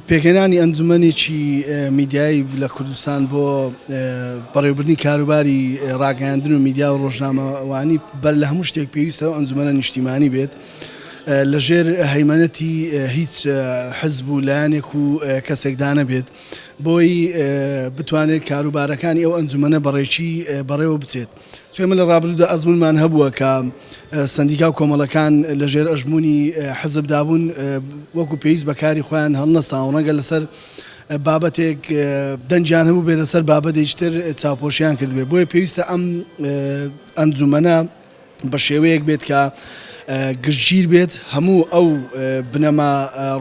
پێکهێنانی ئەنجومەنێکی میدیایی لە کوردستان بۆ بەڕێوەبردنی کاروباری ڕاگەیاندن و میدیا و ڕۆژنامەوانی بەر لە هەموو شتێک پێویستەوە ئەنجومەنە نیشتیمانی بێت لەژێر هەیمەنەتی هیچ حزب و لایەنێک و کەسێکدانە بێت بۆی بتوانێت کاروبارەکانی ئەو ئەنجومەنە بەڕێکی بەڕێوە بچێت. ئێمە لە ڕابردوودا ئەزمونمان هەبووە کە سەندیکا و کۆمەڵەکان لەژێر ئەژموونی حزب دابوون وەکو پێویست بەکاری خۆیان هەڵنەستان و ڕەنگە لەسەر بابەتێک دەنجیان هەبوو بێ لەسەر بابەتێکتر چاوپۆشیان کردبێ. بۆیە پێویستە ئەم ئەنجومەنە بە شێوەیەک بێت کە گشتگیر بێت هەموو ئەو بنەما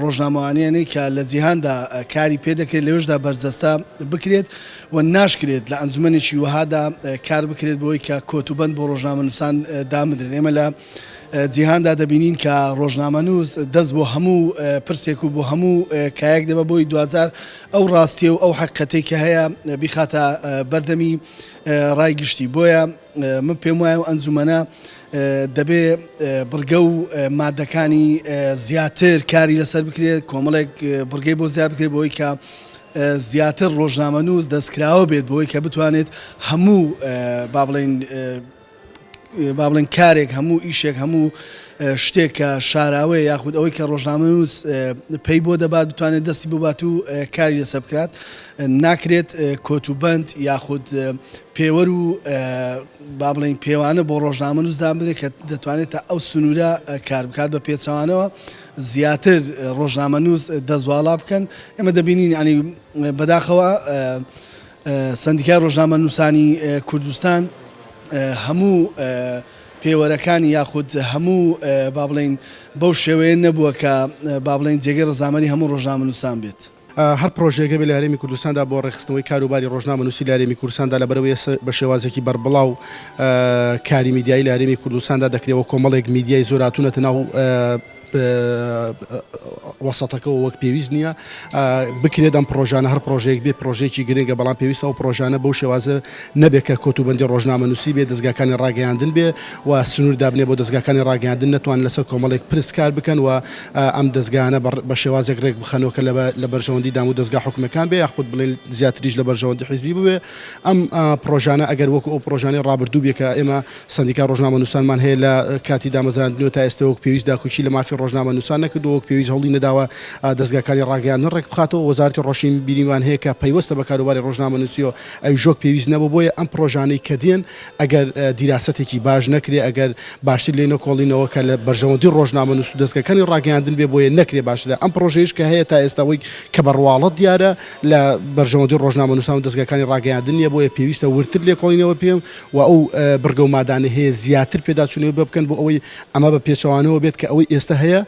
ڕۆژنامەوانیانەی کە لە جیهاندا کاری پێدەکرێت لەوێشدا بەرجەستە بکرێت و ناشکرێت لە ئەنجومەنێکی وەهادا کار بکرێت بۆی کە کۆتوبەند بۆ ڕۆژنامەنووسان دامدرێن. ئێمە لە جیهاندا دەبینین کە ڕۆژنامەنووس دەست بۆ هەموو پرسێک و بۆ هەموو کایەک دەبە بۆی دوزار ئەو ڕاستیە و ئەو حقیقەتەی کە هەیە بیخاتە بەردەمی ڕایگشتی. بۆیە من پێم وایە و ئەنجومەنە دەبێ بڕگە و مادەکانی زیاتر کاری لەسەر بکرێت، کۆمەڵێک بڕگەی بۆ زیاد بکرێت بۆی کە زیاتر ڕۆژنامەنووس دەستکراوە بێت بۆی کە بتوانێت هەموو با بڵێن کارێک هەموو ئیشێک هەموو شتێک کە شاراوەیە یاخود ئەوەی کە ڕۆژنامەنووس پێی بۆ دەبات بتوانێت دەستی ببات و کاری لەسەر بکات. ناکرێت کۆتوبەند یاخود پێوەەر و با بڵێن پێوانە بۆ ڕۆژنامەنووس دام بدرێت کە دەتوانێت تا ئەو سنوورە کار بکات بە پێچەوانەوە زیاتر ڕۆژنامەنووس دەزواڵا بکەن. ئێمە دەبینین ینی بەداخەوە سەندیکای ڕۆژنامەنووسانی کوردستان هەموو پێوەرەکانی یاخود هەموو با بڵێن بەو شێوەیە نەبووە کە با بڵێن جێگەی ڕزامەری هەموو ڕۆژنامەنووسان بێت. هەر پرۆژێگە بێ لە هەرێمی کوردستاندا بۆ ڕێخستنەوەی کاروباری ڕۆژنامەنووسی لە هەرێمی کوردستاندا لەبەرەوەی بە شێوازێکی بەربڵاو کاری میدیایی لە هەرێمی کوردستاندا دەکرێتەوە کۆمەڵێک میدیای زۆر هاتوونەتە ناو وەسەتەکەەوە وەک پێویست نییە بکرێت ئەم پرۆژانە هەر پرۆژێک بێت پرۆژێکی گرنگە بەڵام پێویستە ئەو پرۆژانە بەو شێوازە نەبێت کە کۆتوبەندی ڕۆژنامەنووسی بێت دەستگاکانی ڕاگەیاندن بێ و سنوور دابنێ بۆ دەستگاکانی ڕاگەیاندن نەتوان لەسەر کۆمەڵێک پرسکار بکەن و ئەم دەستگانە بە شێوازێک ڕێک بخەنەوە کە لە بەرژەوەندی دام و دەستگا حکومەکان بێ یاخود بڵێن زیاتریش لە بەرژەوەندی حیزبی ببێ. ئەم پرۆژانە ئەگەر وەکو ئەو پرۆژانەی ڕابردوو بێ کە ئێمە سەندیکا ڕۆژنامەنووسانمان هەیە لە کاتی دامەزراندنەوە تا ئێستا وەک پێویست داکوچی لە مافی ڕۆژنامەنووسان نەکردو وەک پێویست هەوڵی نەداوە دەستگاکانی ڕاگەیاندن ڕێک بخاتەوە. وەزارەتی ڕۆشین بینیمان هەیە کە پەیوەستە بە کاروباری ڕۆژنامەنووسی و ئەوژۆک پێویست نەبوو. بۆیە ئەم پرۆژانەی کە دێن ئەگەر دیراسەتێکی باش نەکرێ ئەگەر باشتر لێ نەکۆڵینەوە کە لە بەرژەوەندی ڕۆژنامەنووس و دەستگاکانی ڕاگەیاندن بێ بۆیە نەکرێ باشترە. ئەم پرۆژەیەش کە هەیە تا ئێستاەوەی کە بەڕواڵەت دیارە لە بەرژەوەندی ڕۆژنامەنووسان و دەستگاکانی ڕاگەیاندن نیە بۆیە پێویستە ورتر لێ کۆڵینەوە پێم و ئەو بڕگە و مادانە هەیە زیاتر پێداچوونەوە بکەن بۆ ئەوەی ئەمە بە پێچەوانەوە بێت کە ئەوەی ئێستا هەیە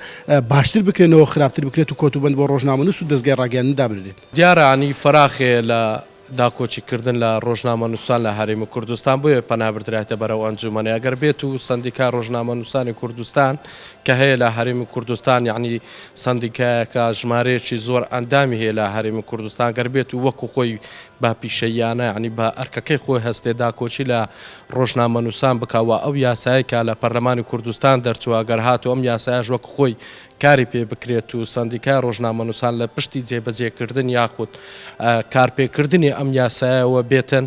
باشتر بکرێنەوە خراپتر بکرێت و کۆتوبەند بۆ ڕۆژنامەنووس و دەستگای ڕاگەیاندن دابرێت. دیارانی فراخێ لە داکۆچیکردن لە ڕۆژنامەنووسان لە هەرێمی کوردستان بۆیە پەنابردرایەتە بەرەو ئەنجومەنە. ئەگەر بێت و سەندیکا ڕۆژنامەنووسانی کوردستان کە هەیە لە هەرێمی کوردستان یعنی سەندیکایەکە ژمارەیەکی زۆر ئەندامی هەیە لە هەرێمی کوردستان گەر بێت و وەکو خۆی با پیشەیانە ینی بە ئەرکەکەی خۆی هەستێ داکۆچی لە ڕۆژنامەنووسان بکەوە ئەو یاسایەکە لە پەرلەمانی کوردستان دەرچووە گەر هات و ئەم یاسایەش وەکو خۆی کاری پێ بکرێت و سەندیکای ڕۆژنامەنووسان لە پشتی جێبەجێکردن یاخود کارپێکردنی ئەم یاسایەوە بێتن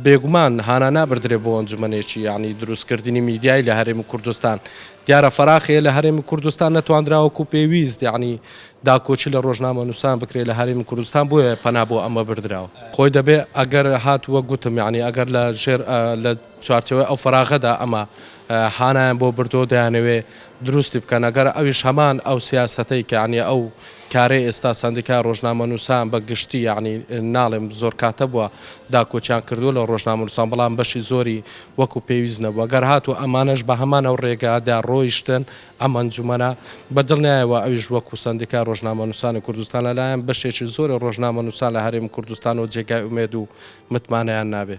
بێگومان هانا نابردرێ بۆ ئەنجومەنێکی یعنی دروستکردنی میدیای لە هەرێمی کوردستان. دیارە فراخێ لە هەرێمی کوردستان نەتواندراوەکو پێویست یعنی داکۆچی لە ڕۆژنامەنووسان بکرێت لە هەرێمی کوردستان بۆیە پەنا بۆ ئەمە بردراوە. خۆی دەبێ ئەگەر هاتووە گوتم یعنی ئەگەر لە چوارچەوەی ئەو فراغەدا ئەمە هانایان بۆ بردۆ دەیانەوێ دروستی بکەن ئەگەر ئەویش هەمان ئەو سیاسەتەی کە عنی ئەو کارێ ئێستا سەندیکای ڕۆژنامەنووسان بە گشتی یعنی ناڵێم زۆر کاتە بووە داکۆچیان کردو لە ڕۆژنامەنووسان بەڵام بەشی زۆری وەکو پێویست نەبووە. گەر هاتوو ئەمانەش بە هەمان ئەو ڕێگادا ڕۆیشتن ئەم ئەنجومەنە بەدڵنیایەوە ئەویش وەکو سەندیکای ڕۆژنامەنووسانی کوردستان لەلایەن بەشێکی زۆر ڕۆژنامەنووسان لە هەرێمی کوردستان و جێگای ئومێد و متمانەیان نابێت.